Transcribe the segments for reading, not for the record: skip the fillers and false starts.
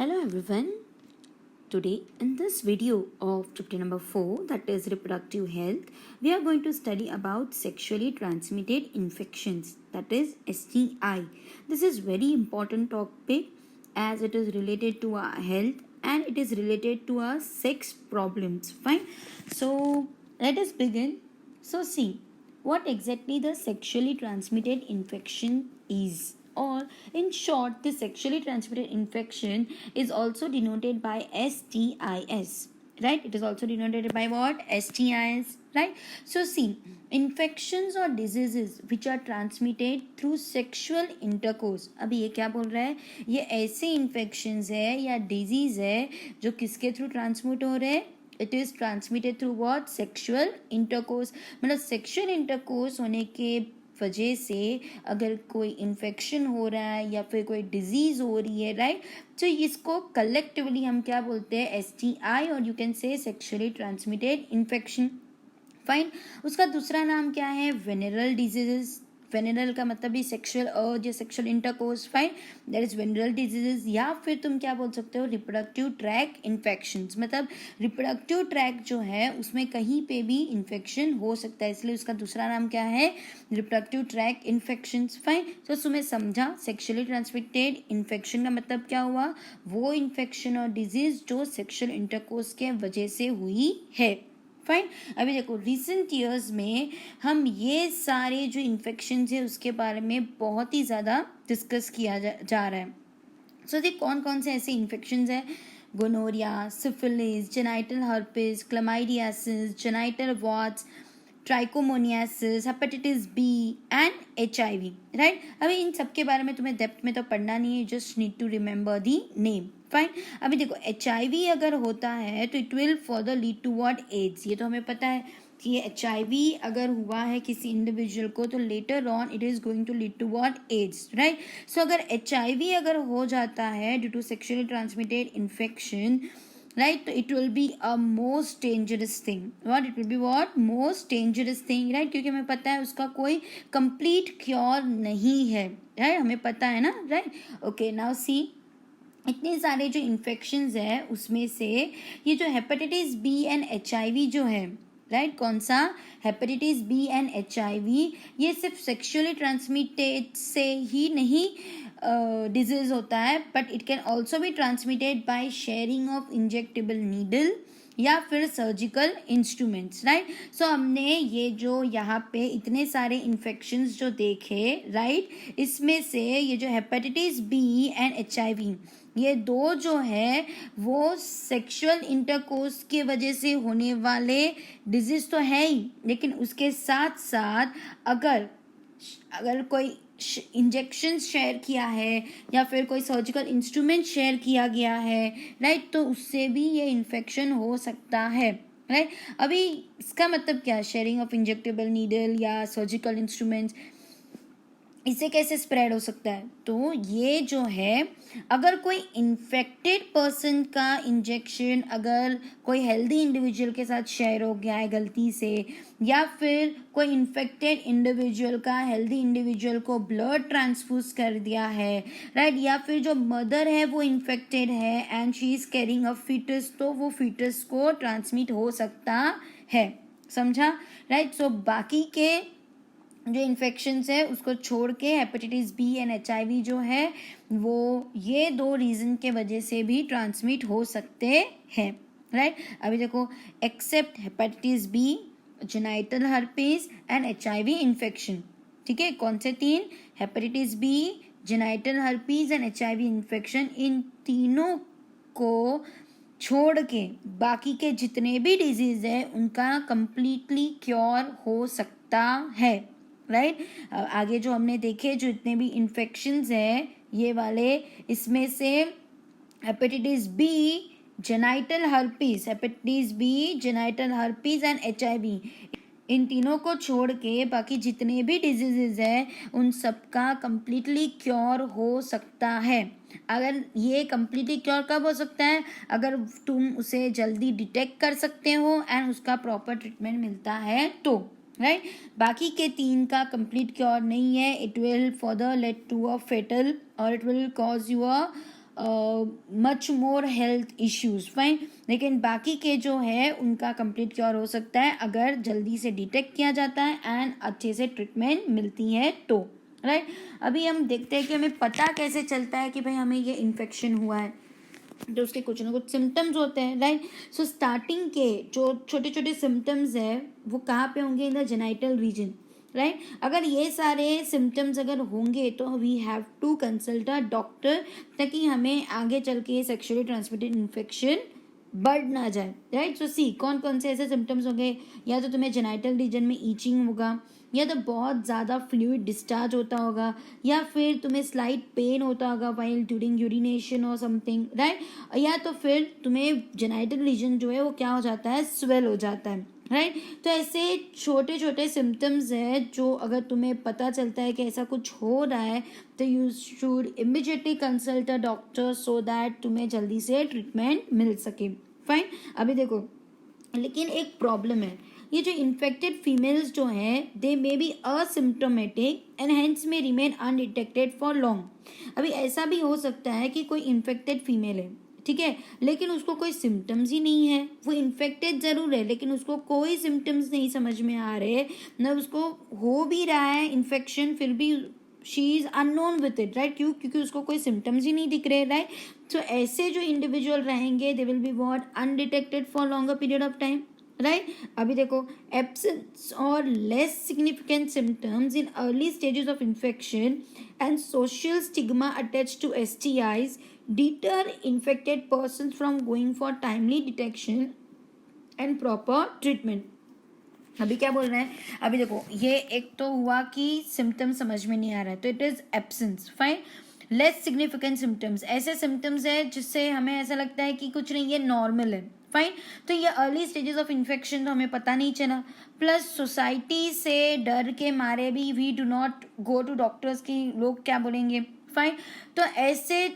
Hello everyone. Today in this video of chapter number 4, that is reproductive health, we are going to study about sexually transmitted infections, that is STI. This is very important topic as it is related to our health and it is related to our sex problems. Fine. So let us begin. So see what exactly the sexually transmitted infection is, or in short, the sexually transmitted infection is also denoted by STIs, right? It is also denoted by what? STIs, right? So see, infections or diseases which are transmitted through sexual intercourse. अभी ये क्या बोल रहा है? ये ऐसे infections है या disease है जो किसके थ्रू ट्रांसमिट हो रहे हैं? It is transmitted through what? Sexual intercourse. मतलब सेक्शुअल इंटरकोर्स होने के वजह से अगर कोई इन्फेक्शन हो रहा है या फिर कोई डिजीज़ हो रही है, राइट, तो इसको कलेक्टिवली हम क्या बोलते हैं? STI, और you can say sexually transmitted infection. Fine. उसका दूसरा नाम क्या है? वेनेरल डिजीजेस. वेनेरल का मतलब भी सेक्शुअल अर्ज या sexual intercourse. Fine. That is venereal diseases. या फिर तुम क्या बोल सकते हो? Reproductive tract infections. मतलब रिप्रोडक्टिव ट्रैक जो है उसमें कहीं पे भी इन्फेक्शन हो सकता है, इसलिए उसका दूसरा नाम क्या है? Reproductive tract infections. फाइन. तो तुम्हें समझा सेक्शुअली ट्रांसमिटेड इन्फेक्शन का मतलब क्या हुआ? वो इन्फेक्शन और डिजीज जो सेक्शुअल इंटरकोर्स के वजह से हुई है. फाइन. अभी देखो रिसेंट ईयर्स में हम ये सारे जो इन्फेक्शंस है उसके बारे में बहुत ही ज़्यादा डिस्कस किया जा रहा है. सो देख कौन कौन से ऐसे इन्फेक्शंस है? Gonorrhoea, syphilis, genital herpes, chlamydiasis, genital warts, trichomoniasis, hepatitis B and HIV, right. अभी इन सब के बारे में तुम्हें डेप्थ में तो पढ़ना नहीं है, just need to remember the name. Fine. अभी देखो HIV अगर होता है तो it will further lead to what? AIDS. ये तो हमें पता है कि ये HIV अगर हुआ है किसी इंडिविजुअल को तो later on it is going to lead to what? AIDS, right. So अगर HIV अगर हो जाता है due to sexually transmitted infection, right, it will be a most dangerous thing. What it will be? What? Most dangerous thing, right? क्योंकि हमें पता है उसका कोई complete cure नहीं है, right? हमें पता है ना, right? Okay, now see, इतने सारे जो इन्फेक्शंस है उसमें से ये जो हेपेटाइटिस बी एंड HIV जो है, राइट, कौन सा? हेपेटाइटिस बी एंड HIV, ये सिर्फ सेक्शुअली ट्रांसमिटेड से ही नहीं डिजीज होता है, but it can also be transmitted by sharing of injectable needle या फिर सर्जिकल इंस्ट्रूमेंट्स, राइट. सो हमने ये जो यहाँ पे इतने सारे इन्फेक्शंस जो देखे, राइट, इसमें से ये जो हेपेटाइटिस बी एंड HIV ये दो जो है वो सेक्सुअल इंटरकोर्स के वजह से होने वाले डिजीज तो है ही, लेकिन उसके साथ साथ अगर कोई इंजेक्शन शेयर किया है या फिर कोई सर्जिकल इंस्ट्रूमेंट शेयर किया गया है, राइट, तो उससे भी ये इन्फेक्शन हो सकता है, राइट. अभी इसका मतलब क्या? शेयरिंग ऑफ इंजेक्टेबल नीडल या सर्जिकल इंस्ट्रूमेंट्स, इससे कैसे स्प्रेड हो सकता है? तो ये जो है अगर कोई इन्फेक्टेड पर्सन का इंजेक्शन अगर कोई हेल्दी इंडिविजुअल के साथ शेयर हो गया है गलती से, या फिर कोई इन्फेक्टेड इंडिविजुअल का हेल्दी इंडिविजुअल को ब्लड ट्रांसफ्यूज कर दिया है, राइट, या फिर जो मदर है वो इन्फेक्टेड है and she is carrying a foetus, तो वो फीटस को ट्रांसमिट हो सकता है. समझा, राइट. सो बाकी के जो इन्फेक्शंस है उसको छोड़ के हेपेटाइटिस बी एंड HIV जो है वो ये दो रीज़न के वजह से भी ट्रांसमिट हो सकते हैं, राइट. अभी देखो except hepatitis B, genital herpes and HIV infection, ठीक है. कौन से तीन? Hepatitis B, genital herpes and HIV infection. इन तीनों को छोड़ के बाकी के जितने भी डिजीज़ है उनका कंप्लीटली क्योर हो सकता है, राइट. आगे जो हमने देखे जो इतने भी इन्फेक्शंस हैं ये वाले, इसमें से hepatitis B, genital herpes, hepatitis B, genital herpes and HIV, इन तीनों को छोड़ के बाकी जितने भी डिजीजेज हैं उन सब का कम्प्लीटली क्योर हो सकता है. अगर ये कम्प्लीटली क्योर कब हो सकता है? अगर तुम उसे जल्दी डिटेक्ट कर सकते हो एंड उसका प्रॉपर ट्रीटमेंट मिलता है तो, राइट. बाकी के तीन का कंप्लीट क्योर नहीं है. It will further lead to a fatal और it will cause you a much more health issues fine, लेकिन बाकी के जो है उनका कंप्लीट क्योर हो सकता है अगर जल्दी से डिटेक्ट किया जाता है एंड अच्छे से ट्रीटमेंट मिलती है तो, राइट। अभी हम देखते हैं कि हमें पता कैसे चलता है कि भाई हमें ये इन्फेक्शन हुआ है, तो उसके कुछ ना कुछ सिम्टम्स होते हैं, राइट। सो स्टार्टिंग के जो छोटे छोटे सिम्टम्स है वो कहाँ पे होंगे, in the genital region, right. अगर ये सारे सिम्टम्स अगर होंगे तो we have to consult a doctor, ताकि हमें आगे चल के सेक्सुअली ट्रांसमिटेड इन्फेक्शन बढ़ ना जाए, राइट। सो सी कौन कौन से ऐसे सिम्टम्स होंगे, या तो तुम्हें जेनाइटल रीजन में ईचिंग होगा, या तो बहुत ज़्यादा फ्लूइड डिस्चार्ज होता होगा, या फिर तुम्हें स्लाइट पेन होता होगा वाइल ड्यूरिंग यूरिनेशन और समथिंग, राइट। या तो फिर तुम्हें जेनाइटल रीजन जो है वो क्या हो जाता है, स्वेल हो जाता है, राइट। तो ऐसे छोटे छोटे सिम्टम्स है जो अगर तुम्हें पता चलता है कि ऐसा कुछ हो रहा है तो you should immediately consult a doctor so that तुम्हें जल्दी से ट्रीटमेंट मिल सके, फाइन। अभी देखो, लेकिन एक प्रॉब्लम है, ये जो इन्फेक्टेड फीमेल्स जो हैं they may be asymptomatic and hence may remain undetected for long. अभी ऐसा भी हो सकता है कि कोई इन्फेक्टेड फीमेल है, ठीक है, लेकिन उसको कोई सिम्टम्स ही नहीं है, वो इन्फेक्टेड ज़रूर है लेकिन उसको कोई सिम्टम्स नहीं समझ में आ रहे, न उसको हो भी रहा है इन्फेक्शन फिर भी she is unknown with it, right. क्यों, क्योंकि उसको कोई सिम्टम्स ही नहीं दिख रहे, राइट। सो ऐसे जो इंडिविजुअल रहेंगे they will be what undetected for longer period of time, right. अभी देखो, एब्सेंस और less significant symptoms in early stages of infection and social stigma attached to STIs deter infected persons from going for timely detection and proper treatment। अभी क्या बोल रहे हैं, अभी देखो ये एक तो हुआ कि सिम्टम्स समझ में नहीं आ रहा है तो it is absence, fine. Less significant symptoms, ऐसे सिम्टम्स है जिससे हमें ऐसा लगता है कि कुछ नहीं, ये नॉर्मल है, फाइन। तो ये अर्ली स्टेजेस ऑफ इन्फेक्शन तो हमें पता नहीं चला, प्लस सोसाइटी से डर के मारे भी we do not go to doctors की लोग क्या बोलेंगे, फाइन। तो ऐसे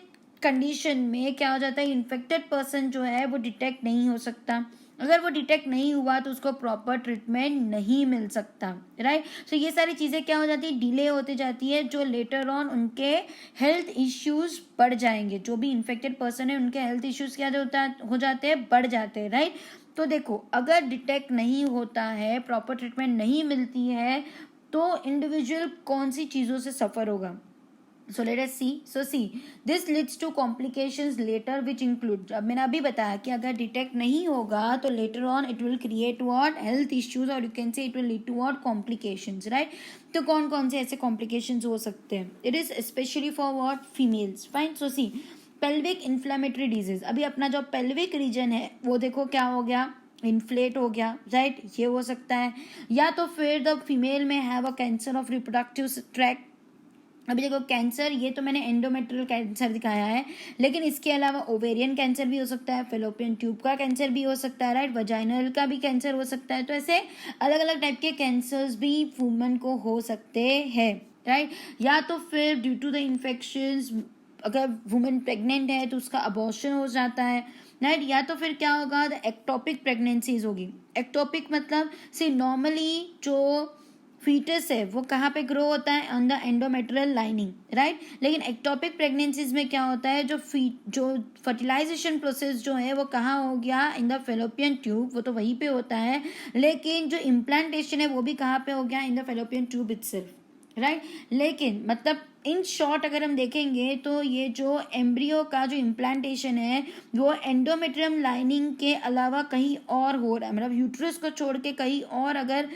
कंडीशन में क्या हो जाता है, इन्फेक्टेड पर्सन जो है वो डिटेक्ट नहीं हो सकता, अगर वो डिटेक्ट नहीं हुआ तो उसको प्रॉपर ट्रीटमेंट नहीं मिल सकता, राइट। सो ये सारी चीज़ें क्या हो जाती है, डिले होती जाती है, जो लेटर ऑन उनके हेल्थ इश्यूज बढ़ जाएंगे, जो भी इन्फेक्टेड पर्सन है उनके हेल्थ इश्यूज क्या हो जाते हैं, बढ़ जाते हैं, राइट। तो देखो, अगर डिटेक्ट नहीं होता है, प्रॉपर ट्रीटमेंट नहीं मिलती है, तो इंडिविजुअल कौन सी चीज़ों से सफ़र होगा। So let us see. So see, this leads to complications later which include, अब मैंने अभी बताया कि अगर डिटेक्ट नहीं होगा तो later on it will create what health issues or you can say it will lead to what complications, right। तो कौन कौन से ऐसे complications हो सकते हैं, it is especially for what females, fine। So see, pelvic inflammatory disease, अभी अपना जो pelvic region है वो देखो क्या हो गया, इन्फ्लेट हो गया, राइट, ये हो सकता है। या तो फिर the female may have a cancer of reproductive tract. अभी देखो, कैंसर ये तो मैंने एंडोमेट्रियल कैंसर दिखाया है, लेकिन इसके अलावा ओवेरियन कैंसर भी हो सकता है, फेलोपियन ट्यूब का कैंसर भी हो सकता है, राइट, वजाइनल का भी कैंसर हो सकता है। तो ऐसे अलग अलग टाइप के कैंसर्स भी वुमन को हो सकते हैं, राइट। या तो फिर ड्यू टू द इन्फेक्शंस अगर वुमेन प्रेग्नेंट है तो उसका अबॉर्शन हो जाता है, राइट। या तो फिर क्या होगा, द एक्टोपिक प्रेगनेंसीज होगी। एक्टोपिक मतलब से नॉर्मली जो फीटस है वो कहाँ पे ग्रो होता है, on the endometrial lining, right. लेकिन एक्टोपिक प्रेगनेंसीज में क्या होता है, जो फर्टिलाइजेशन प्रोसेस जो है वो कहाँ हो गया, इन द फेलोपियन ट्यूब, वो तो वहीं पे होता है, लेकिन जो इम्प्लांटेशन है वो भी कहाँ पे हो गया, in the fallopian tube itself, right. लेकिन मतलब इन शॉर्ट अगर हम देखेंगे तो ये जो एम्ब्रियो का जो इम्प्लांटेशन है वो एंडोमेट्रियम लाइनिंग के अलावा कहीं और हो रहा है, मतलब यूट्रस को छोड़ के कहीं और अगर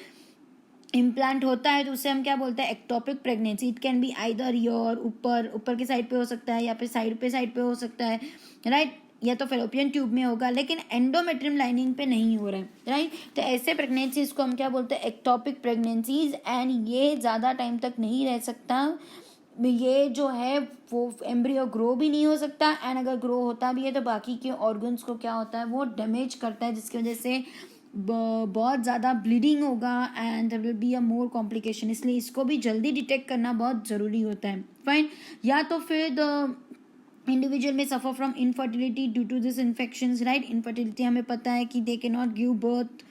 इम्प्लांट होता है तो उसे हम क्या बोलते हैं, ectopic pregnancy. It can be either your ऊपर की साइड पे हो सकता है या फिर साइड पे हो सकता है, राइट, या तो फेलोपियन ट्यूब में होगा, लेकिन एंडोमेट्रियम लाइनिंग पे नहीं हो रहा है, राइट। तो ऐसे प्रेगनेंसीज को हम क्या बोलते हैं, एक्टोपिक प्रेगनेंसीज, एंड ये ज़्यादा टाइम तक नहीं रह सकता, ये जो है वो एम्ब्रियो ग्रो भी नहीं हो सकता, एंड अगर ग्रो होता भी है तो बाकी के ऑर्गन्स को क्या होता है, वो डैमेज करता है, जिसकी वजह से बहुत ज़्यादा ब्लीडिंग होगा and there will be a more complication. इसलिए इसको भी जल्दी डिटेक्ट करना बहुत ज़रूरी होता है, फाइन। या तो फिर द इंडिविजुअल में suffer from infertility due to this infections, right. Infertility हमें पता है कि they can not give birth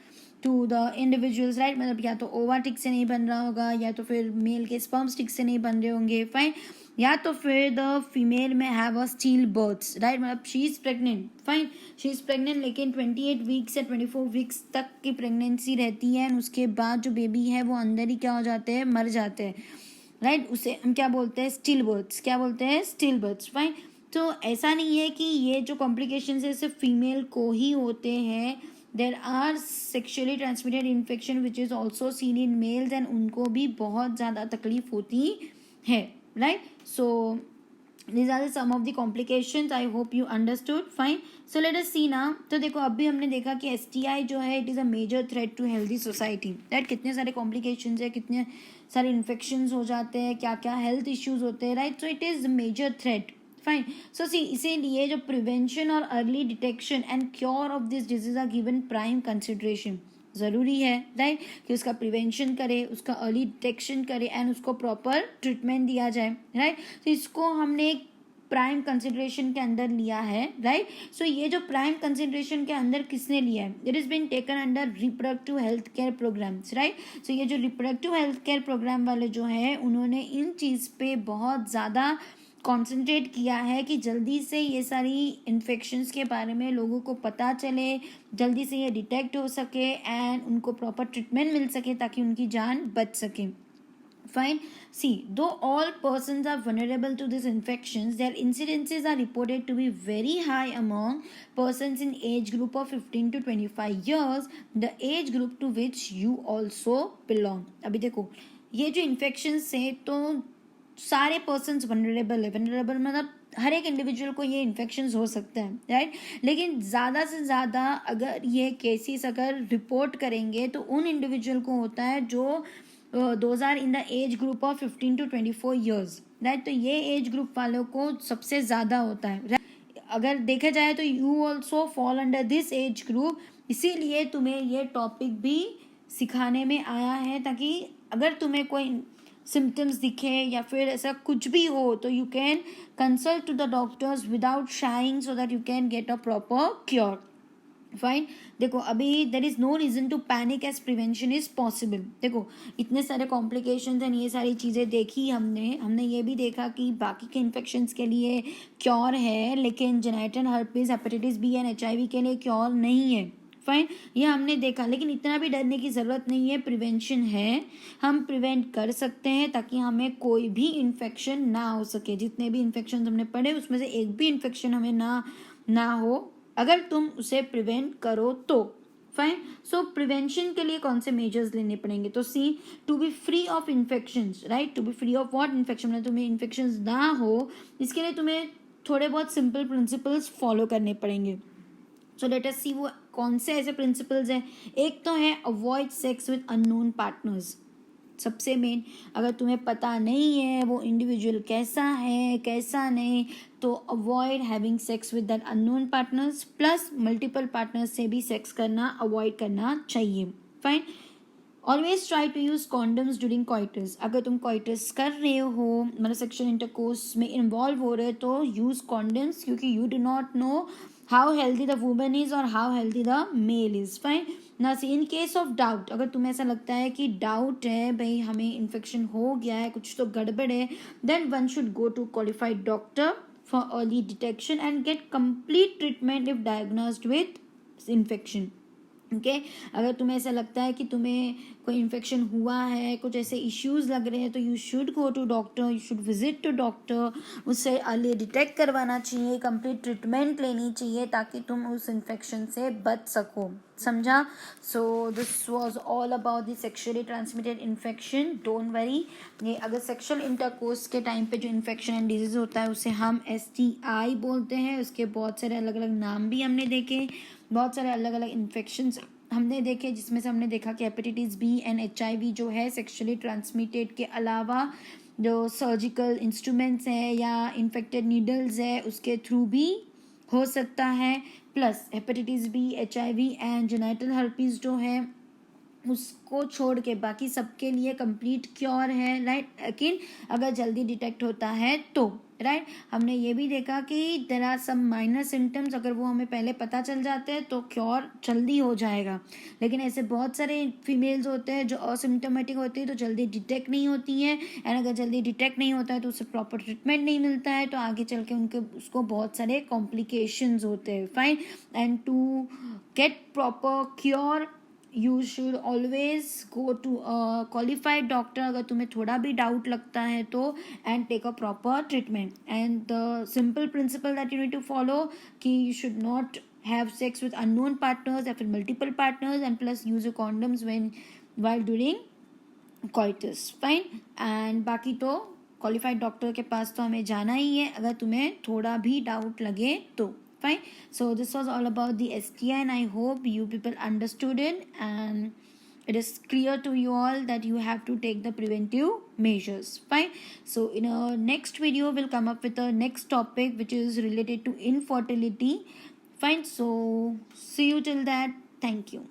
to the individuals, right, मतलब या तो ओवा ठीक से नहीं बन रहा होगा या तो फिर मेल के स्पर्म्स ठीक से नहीं बन रहे होंगे, फाइन। या तो फिर the female may have a still births, right, मतलब she is pregnant, fine, she is pregnant, लेकिन 28 वीक्स या 24 वीक्स तक की प्रेगनेंसी रहती है, एंड उसके बाद जो बेबी है वो अंदर ही क्या हो जाते हैं, मर जाते हैं, राइट, उसे हम क्या बोलते हैं, स्टिल बर्थ्स, क्या बोलते हैं, स्टिल बर्थ्स, फाइन। तो ऐसा नहीं है कि ये जो कॉम्प्लिकेशंस है सिर्फ फीमेल को ही होते हैं, there are sexually transmitted infection which is also seen in males, and उनको भी बहुत ज़्यादा तकलीफ होती है, right. So these are the some of the complications. I hope you understood. Fine. So let us see now. तो देखो अभी हमने देखा कि STI जो है it is a major threat to healthy society. Right? कितने सारे complications है, कितने सारे infections हो जाते हैं, क्या क्या health issues होते हैं, right? So it is a major threat. Fine. So see इसीलिए जो प्रिवेंशन और early detection and cure of this disease are given prime consideration, ज़रूरी है, राइट, कि उसका प्रिवेंशन करे, उसका अर्ली डिटेक्शन करे एंड उसको प्रॉपर ट्रीटमेंट दिया जाए, राइट। तो इसको हमने एक प्राइम कंसिडरेशन के अंदर लिया है, राइट। सो ये जो प्राइम कंसिडरेशन के अंदर किसने लिया है, it is been taken under reproductive health care programmes, right. So ये जो रिप्रोडक्टिव हेल्थ केयर प्रोग्राम वाले जो है उन्होंने इन चीज़ पे बहुत ज़्यादा कॉन्सेंट्रेट किया है कि जल्दी से ये सारी इन्फेक्शंस के बारे में लोगों को पता चले, जल्दी से ये डिटेक्ट हो सके एंड उनको प्रॉपर ट्रीटमेंट मिल सके ताकि उनकी जान बच सके। Fine. See, though all persons are vulnerable to these infections, their incidences are reported to be very high among persons in age group of 15 to 25 years, the age group to which you also belong. अभी देखो ये जो infections है तो सारे persons vulnerable है, vulnerable मतलब हर एक इंडिविजुअल को ये इन्फेक्शंस हो सकते हैं, राइट। लेकिन ज़्यादा से ज़्यादा अगर ये केसेस अगर रिपोर्ट करेंगे तो उन इंडिविजुअल को होता है जो those are in the age group of 15 to 24 years, right. तो ये एज ग्रुप वालों को सबसे ज़्यादा होता है, right? अगर देखा जाए तो you also fall under this age group, इसीलिए तुम्हें ये टॉपिक भी सिखाने में आया है ताकि अगर तुम्हें कोई सिम्टम्स दिखे या फिर ऐसा कुछ भी हो तो you can consult to the doctors without shying so that you can get a proper cure. Fine. देखो अभी there is no reason to panic as prevention is possible. देखो इतने सारे कॉम्प्लिकेशंस एंड ये सारी चीज़ें देखी हमने ये भी देखा कि बाकी के इन्फेक्शंस के लिए क्योर है, लेकिन genital herpes, hepatitis B and HIV के लिए क्योर नहीं है। फाइन, ये हमने देखा, लेकिन इतना भी डरने की ज़रूरत नहीं है, प्रिवेंशन है, हम प्रिवेंट कर सकते हैं ताकि हमें कोई भी इन्फेक्शन ना हो सके। जितने भी इन्फेक्शन हमने पढ़े उसमें से एक भी इन्फेक्शन हमें ना हो अगर तुम उसे प्रिवेंट करो तो। फाइन। सो प्रिवेंशन के लिए कौन से मेजर्स लेने पड़ेंगे, तो see to be free of infections, right, to be free of what infection, मतलब तुम्हें इन्फेक्शंस ना हो इसके लिए तुम्हें थोड़े बहुत सिंपल प्रिंसिपल्स फॉलो करने पड़ेंगे। सो लेट अस सी वो कौन से ऐसे प्रिंसिपल्स हैं। एक तो है avoid sex with unknown partners, सबसे मेन। अगर तुम्हें पता नहीं है वो इंडिविजुअल कैसा है कैसा नहीं, तो avoid having sex with that unknown partners, plus multiple partners से भी सेक्स करना अवॉइड करना चाहिए। Fine. Always try to use condoms during coitus. अगर तुम कॉइटस कर रहे हो, मतलब सेक्शुअल इंटरकोर्स में इन्वॉल्व हो रहे हो, तो यूज कॉन्डम्स, क्योंकि you do not know how healthy the woman is और how healthy the male is. Fine ना। See in case of doubt, अगर तुम्हें ऐसा लगता है कि डाउट है भाई हमें इन्फेक्शन हो गया है, कुछ तो गड़बड़ है, then one should go to qualified doctor for early detection and get complete treatment if diagnosed with infection. Okay अगर तुम्हें ऐसा लगता है कि तुम्हें कोई इन्फेक्शन हुआ है, कुछ ऐसे इश्यूज लग रहे हैं, तो you should go to doctor, you should visit to doctor, उससे अर्ली डिटेक्ट करवाना चाहिए, कंप्लीट ट्रीटमेंट लेनी चाहिए ताकि तुम उस इन्फेक्शन से बच सको। समझा। So this was all about the sexually transmitted infection. Don't worry, ये अगर सेक्शुअल इंटरकोर्स के टाइम पे जो इन्फेक्शन एंड डिजीज होता है उसे हम STI बोलते हैं। उसके बहुत सारे अलग अलग नाम भी हमने देखे, बहुत सारे अलग अलग इन्फेक्शंस हमने देखे, जिसमें से हमने देखा कि हेपेटाइटिस बी एंड HIV जो है सेक्शुअली ट्रांसमिटेड के अलावा जो सर्जिकल इंस्ट्रूमेंट्स हैं या इन्फेक्टेड नीडल्स है उसके थ्रू भी हो सकता है, plus hepatitis B, HIV and genital herpes जो है उसको छोड़ के बाकी सबके लिए कंप्लीट क्योर है, राइट. लेकिन अगर जल्दी डिटेक्ट होता है तो, राइट. हमने ये भी देखा कि there are some minor symptoms, अगर वो हमें पहले पता चल जाते हैं तो क्योर जल्दी हो जाएगा. लेकिन ऐसे बहुत सारे फीमेल्स होते हैं जो असिम्टोमेटिक होती है तो जल्दी डिटेक्ट नहीं होती हैं, एंड अगर जल्दी डिटेक्ट नहीं होता है तो उसे प्रॉपर ट्रीटमेंट नहीं मिलता है, तो आगे चल के उसको बहुत सारे कॉम्प्लिकेशंस होते हैं. Fine. And to get proper cure you should always go to a qualified doctor अगर तुम्हें थोड़ा भी डाउट लगता है तो, and take a proper treatment. And the simple principle that you need to follow कि you should not have sex with unknown partners या फिर multiple partners, and plus use your condoms while doing coitus. Fine. and बाकी तो qualified doctor के पास तो हमें जाना ही है अगर तुम्हें थोड़ा भी डाउट लगे तो. Fine. So this was all about the STI, and I hope you people understood it, and it is clear to you all that you have to take the preventive measures. Fine. So in our next video we'll come up with a next topic which is related to infertility. Fine. So see you till that. Thank you.